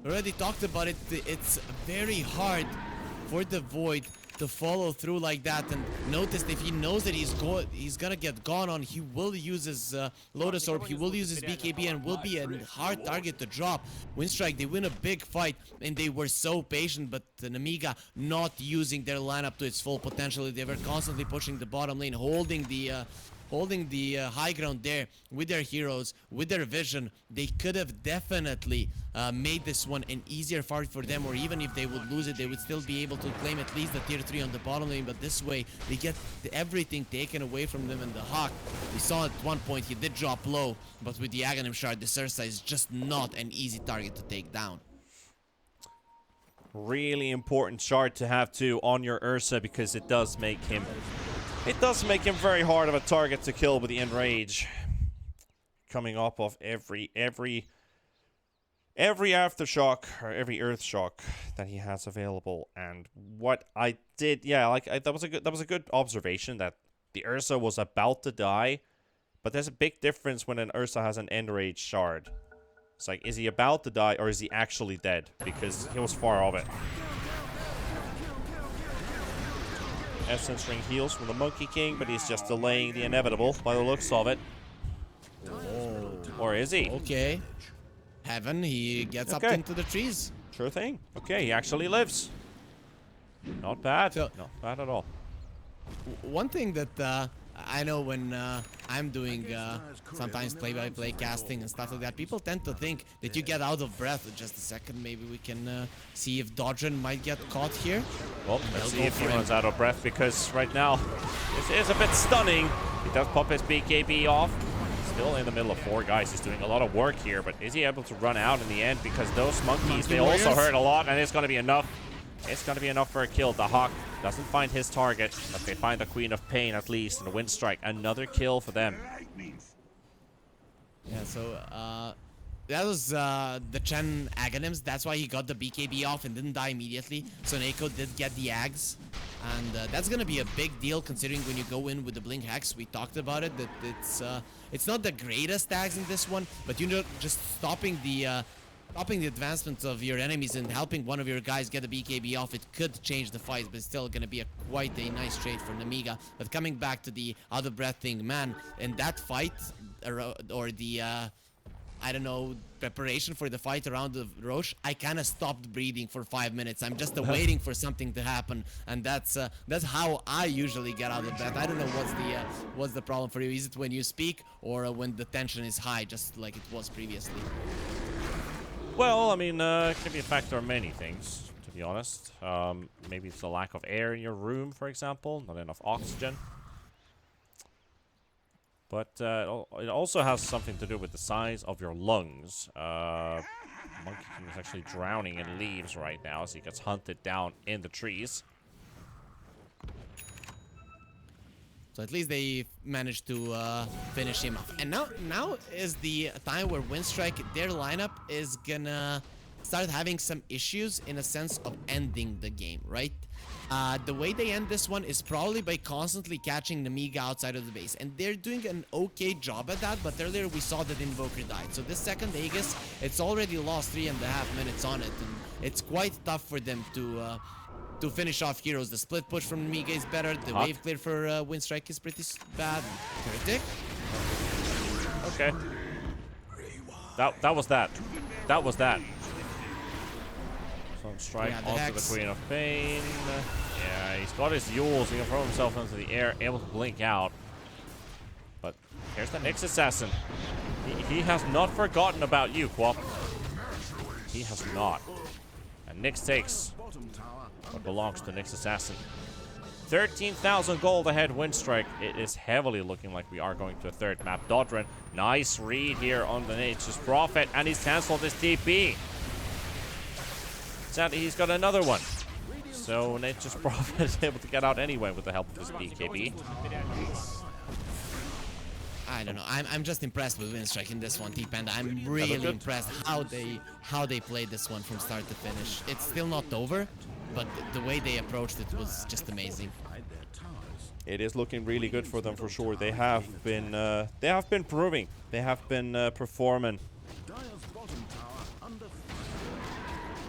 Already talked about it. It's very hard for the Void to follow through like that, and notice if he knows that he's gonna get gone on, he will use his Lotus Orb, he will use his BKB, and will be a hard target to drop. Winstrike, they win a big fight, and they were so patient, but Nemiga not using their lineup to its full potential. They were constantly pushing the bottom lane, holding the high ground there with their heroes, with their vision. They could have definitely made this one an easier fight for them, or even if they would lose it, they would still be able to claim at least the tier 3 on the bottom lane. But this way, they get everything taken away from them. And the Hawk, we saw at one point he did drop low, but with the Aghanim Shard, the Ursa is just not an easy target to take down. Really important shard to have too on your Ursa, because it does make him very hard of a target to kill with the Enrage. Coming up of every aftershock or every earth shock that he has available. And what I did, that was a good observation, that the Ursa was about to die, but there's a big difference when an Ursa has an Enrage shard. It's like, is he about to die or is he actually dead? Because he was far off it. Essence Ring heals from the Monkey King, but he's just delaying the inevitable by the looks of it. Oh. Or is he? Okay. Heaven, he gets up into the trees. Sure thing. Okay, he actually lives. Not bad. So, not bad at all. One thing that I know when I'm doing sometimes play-by-play casting and stuff like that, people tend to think that you get out of breath. Just a second, maybe we can see if Dodgen might get caught here. Well, let's see if he runs out of breath, because right now this is a bit stunning. He does pop his BKB off. still in the middle of 4 guys. He's doing a lot of work here, but is he able to run out in the end? Because those monkeys, they also hurt a lot, and it's going to be enough. It's going to be enough for a kill. The Hawk doesn't find his target, but they find the Queen of Pain at least, and the Winstrike, another kill for them. Yeah, so that was the Chen Aghanims. That's why he got the BKB off and didn't die immediately. So Neko did get the Ags. And that's going to be a big deal considering when you go in with the Blink Hex. We talked about it, that it's not the greatest Ags in this one, but you know, just stopping the advancements of your enemies and helping one of your guys get a BKB off, it could change the fight, but it's still going to be quite a nice trade for Nemiga. But coming back to the out of breath thing, man, in that fight, or the I don't know, preparation for the fight around the Roche, I kind of stopped breathing for 5 minutes. I'm just waiting for something to happen, and that's how I usually get out of breath. I don't know what's the problem for you. Is it when you speak or when the tension is high, just like it was previously? Well, I mean, it can be a factor of many things, to be honest. Maybe it's the lack of air in your room, for example, not enough oxygen. But it also has something to do with the size of your lungs. Monkey King is actually drowning in leaves right now as he gets hunted down in the trees. So at least they managed to finish him off. And now is the time where Winstrike, their lineup is gonna start having some issues in a sense of ending the game, right? The way they end this one is probably by constantly catching Nemiga outside of the base. And they're doing an okay job at that, but earlier we saw that Invoker died. So this second Aegis, it's already lost 3.5 minutes on it. And it's quite tough for them to finish off heroes. The split push from Nemiga is better. The wave clear for Winstrike is pretty bad. Critic? Okay. That was that. That was that. Strike onto the Queen of Pain. Yeah, he's got his Yules. He can throw himself into the air, able to blink out. But here's the Nyx Assassin. He has not forgotten about you, Quap. He has not. And Nyx takes what belongs to Nyx Assassin. 13,000 gold ahead, Winstrike. It is heavily looking like we are going to a third map. Dodrin, nice read here on the Nature's Prophet, and he's cancelled his TP. Sadly, he's got another one. So Nature's Prophet is able to get out anyway with the help of his BKB. I don't know. I'm just impressed with Winstrike in this one, T-Panda. I'm really impressed how they played this one from start to finish. It's still not over, but the way they approached it was just amazing. It is looking really good for them for sure. They have been proving. They have been performing.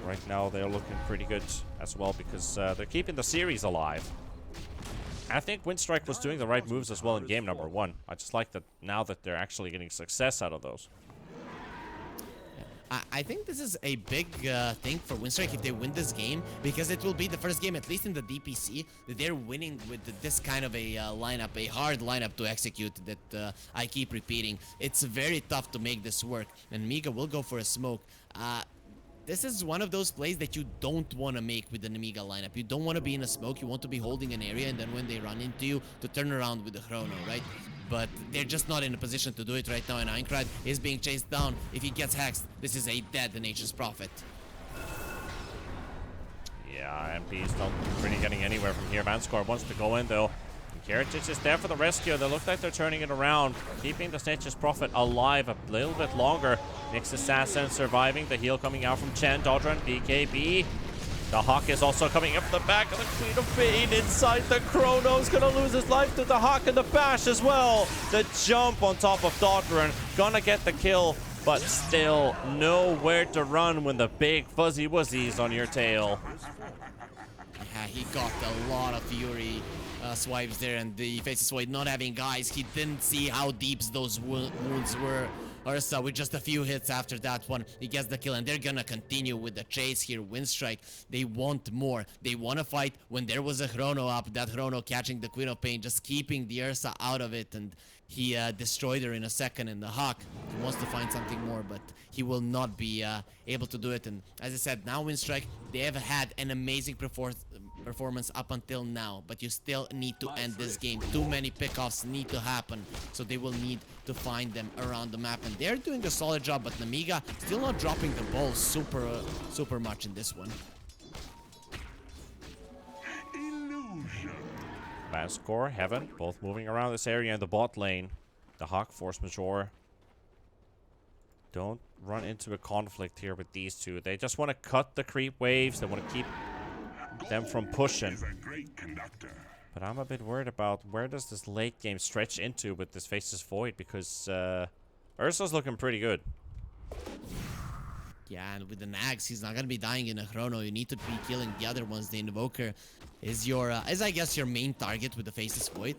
Right now they're looking pretty good as well because they're keeping the series alive. I think Winstrike was doing the right moves as well in game number 1. I just like that now that they're actually getting success out of those. I think this is a big thing for Winstrike if they win this game, because it will be the first game, at least in the DPC, that they're winning with this kind of a lineup, a hard lineup to execute that I keep repeating. It's very tough to make this work, and Nemiga will go for a smoke. This is one of those plays that you don't want to make with the Nemiga lineup. You don't want to be in a smoke, you want to be holding an area, and then when they run into you, to turn around with the Chrono, right? But they're just not in a position to do it right now, and Einkrad is being chased down. If he gets hexed, this is a dead Nature's Prophet. Yeah, MP's not really getting anywhere from here. Vanscore wants to go in, though. Keratic is there for the rescue. They look like they're turning it around, keeping the Nature's Prophet alive a little bit longer. Nyx Assassin surviving. The heal coming out from Chen. Dodran, BKB. The Hawk is also coming up the back of the Queen of Pain inside the Chrono's gonna lose his life to the Hawk and the Bash as well. The jump on top of Dodran, gonna get the kill, but still nowhere to run when the big fuzzy wuzzy's on your tail. Yeah, he got a lot of fury swipes there, and the Faceless Void not having guys, he didn't see how deep those wounds were. Ursa with just a few hits after that one, he gets the kill, and they're gonna continue with the chase here. Winstrike, they want more. They want to fight. When there was a Chrono up, that Chrono catching the Queen of Pain, just keeping the Ursa out of it, and he destroyed her in a second. And the Hawk, he wants to find something more, but he will not be able to do it. And as I said, now Winstrike, they have had an amazing performance up until now, but you still need to end this game. Too many pickoffs need to happen, so they will need to find them around the map, and they're doing a solid job, but Nemiga still not dropping the ball super much in this one. Advanced score, Heaven, both moving around this area in the bot lane. The Hawk, force majeure. Don't run into a conflict here with these two. They just want to cut the creep waves. They want to keep them from pushing. But I'm a bit worried about where does this late game stretch into with this Faceless Void, because Ursa's looking pretty good. Yeah, and with the Nags, he's not gonna be dying in a chrono. You need to be killing the other ones. The Invoker is your, I guess, your main target with the Faceless Void.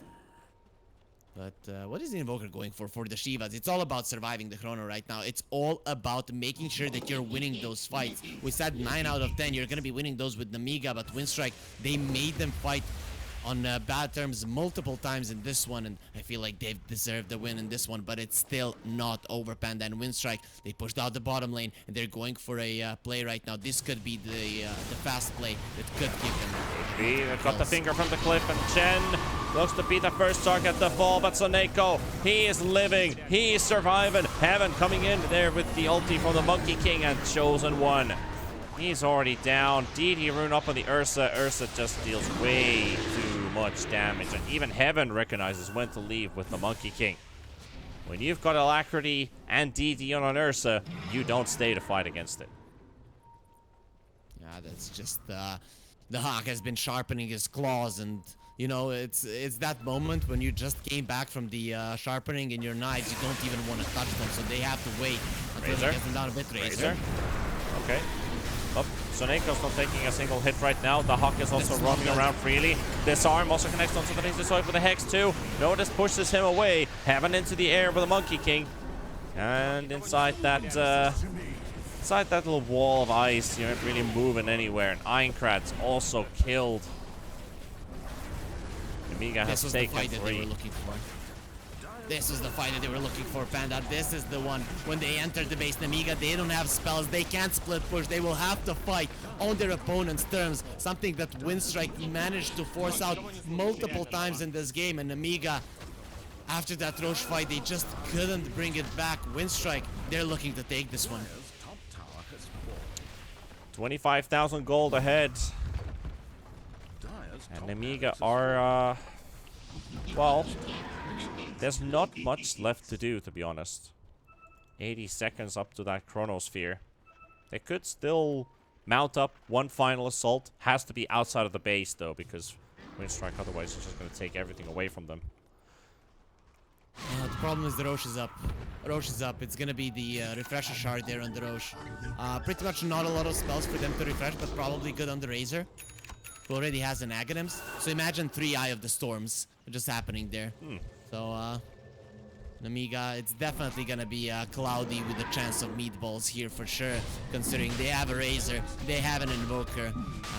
But what is the Invoker going for the Shivas? It's all about surviving the chrono right now. It's all about making sure that you're winning those fights. We said 9 out of 10. You're gonna be winning those with Nemiga, but Winstrike, they made them fight on bad terms multiple times in this one, and I feel like they've deserved the win in this one, but it's still not over. Panda and Winstrike, they pushed out the bottom lane, and they're going for a play right now. This could be the fast play that could give them. They've got the finger from the cliff, and Chen looks to be the first target to fall, but Soneko, he is living, he is surviving. Heaven coming in there with the ulti from the Monkey King, and Chosen One. He's already down. DD rune up on the Ursa. Ursa just deals way too much damage. And even Heaven recognizes when to leave with the Monkey King. When you've got Alacrity and DD on Ursa, you don't stay to fight against it. Yeah, that's just... the Hawk has been sharpening his claws, and... You know, it's that moment when you just came back from the sharpening in your knives. You don't even want to touch them, so they have to wait until they get them down a bit. Razor. Okay. Oh, Soneko's not taking a single hit right now. The Hawk is also roaming around freely. Disarm also connects onto the Razor Sword with a Hex too. Notice pushes him away. Heaven into the air with a Monkey King. And inside that little wall of ice, you aren't really moving anywhere. And Aincrad's also killed. Nemiga has taken 3. This was the fight that they were looking for, Panda. This is the one. When they enter the base, Nemiga, they don't have spells. They can't split push. They will have to fight on their opponent's terms. Something that Winstrike managed to force out multiple times in this game. And Nemiga, after that Roche fight, they just couldn't bring it back. Winstrike, they're looking to take this one. 25,000 gold ahead. And Nemiga are, well... There's not much left to do, to be honest. 80 seconds up to that chronosphere. They could still mount up one final assault. Has to be outside of the base, though, because Winstrike otherwise is just going to take everything away from them. The problem is the Roche is up. Roche is up. It's going to be the refresher shard there on the Roche. Pretty much not a lot of spells for them to refresh, but probably good on the Razor, who already has an Aghanims. So imagine 3 Eye of the Storms just happening there. So, Nemiga, it's definitely gonna be cloudy with a chance of meatballs here for sure, considering they have a Razor, they have an Invoker,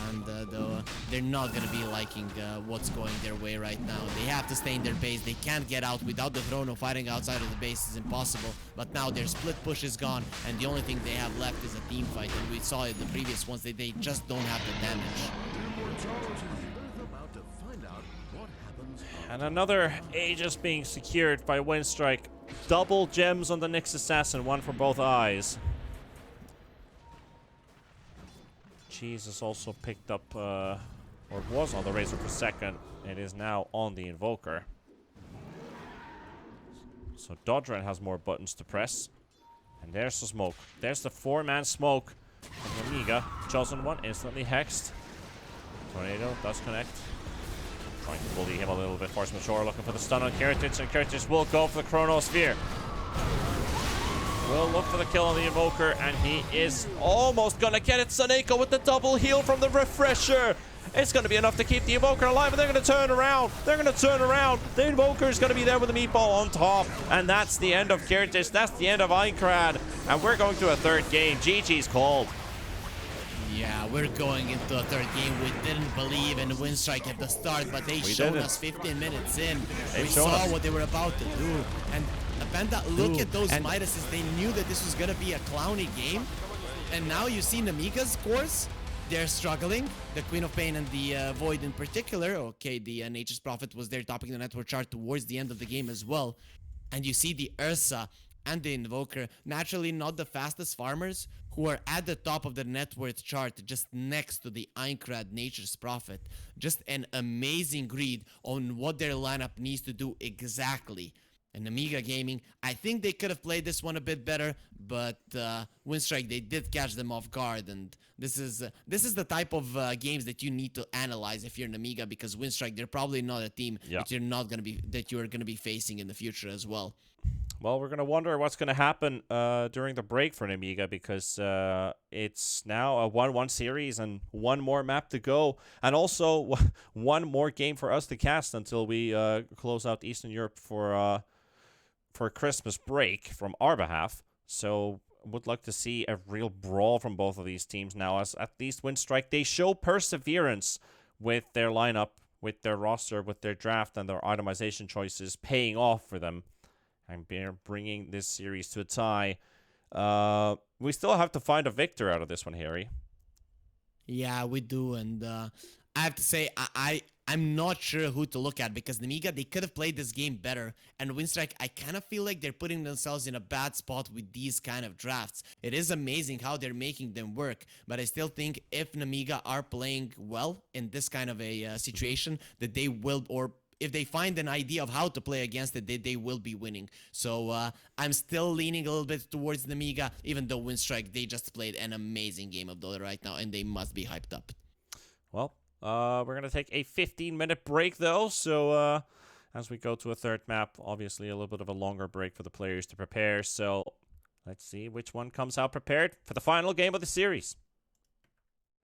and though they're not gonna be liking what's going their way right now. They have to stay in their base. They can't get out without the Chrono. Fighting outside of the base is impossible, but now their split push is gone, and the only thing they have left is a team fight, and we saw it the previous ones, they just don't have the damage. And another Aegis being secured by Winstrike. Double gems on the Nyx Assassin, one for both eyes. Jesus also picked up, or was on the Razor for second. It is now on the Invoker. So Dodran has more buttons to press. And there's the smoke. There's the 4-man smoke. And Nemiga, Chosen One, instantly hexed. Tornado does connect. Trying to bully him a little bit. Force majeure looking for the stun on Kertic, and Kertic will go for the Chronosphere. Will look for the kill on the Invoker, and he is almost gonna get it. Soneko with the double heal from the Refresher. It's gonna be enough to keep the Invoker alive, and they're gonna turn around. They're gonna turn around. The Invoker is gonna be there with the meatball on top, and that's the end of Kertic. That's the end of Aincrad, and we're going to a third game. GG's called. Yeah, we're going into a third game. We didn't believe in Winstrike at the start, but they showed us 15 minutes in. We saw what they were about to do. And Panda, look at those Midases. They knew that this was going to be a clowny game. And now you see Nemiga's scores. they're struggling. The Queen of Pain and the Void in particular. Okay, the Nature's Prophet was there topping the network chart towards the end of the game as well. And you see the Ursa and the Invoker, naturally not the fastest farmers, who are at the top of the net worth chart just next to the Aincrad Nature's Prophet. Just an amazing read on what their lineup needs to do exactly. And Nemiga Gaming, I think they could have played this one a bit better, but Winstrike, they did catch them off guard, and this is the type of games that you need to analyze if you're Nemiga, because Winstrike, they're probably not a team that you're gonna be facing in the future as well. Well, we're gonna wonder what's gonna happen during the break for Nemiga, because it's now a 1-1 series and one more map to go, and also one more game for us to cast until we close out Eastern Europe for Christmas break from our behalf. So would like to see a real brawl from both of these teams now, as at least Winstrike, they show perseverance with their lineup, with their roster, with their draft, and their itemization choices paying off for them. And they're bringing this series to a tie. We still have to find a victor out of this one, Harry. Yeah, we do, and I have to say, I'm not sure who to look at, because Nemiga, they could have played this game better, and Winstrike, I kind of feel like they're putting themselves in a bad spot with these kind of drafts. It is amazing how they're making them work, but I still think if Nemiga are playing well in this kind of a situation, that they will, or if they find an idea of how to play against it, they will be winning. So I'm still leaning a little bit towards Nemiga, even though Winstrike, they just played an amazing game of Dota right now, and they must be hyped up. Well, we're going to take a 15-minute break, though. So as we go to a third map, obviously a little bit of a longer break for the players to prepare. So let's see which one comes out prepared for the final game of the series.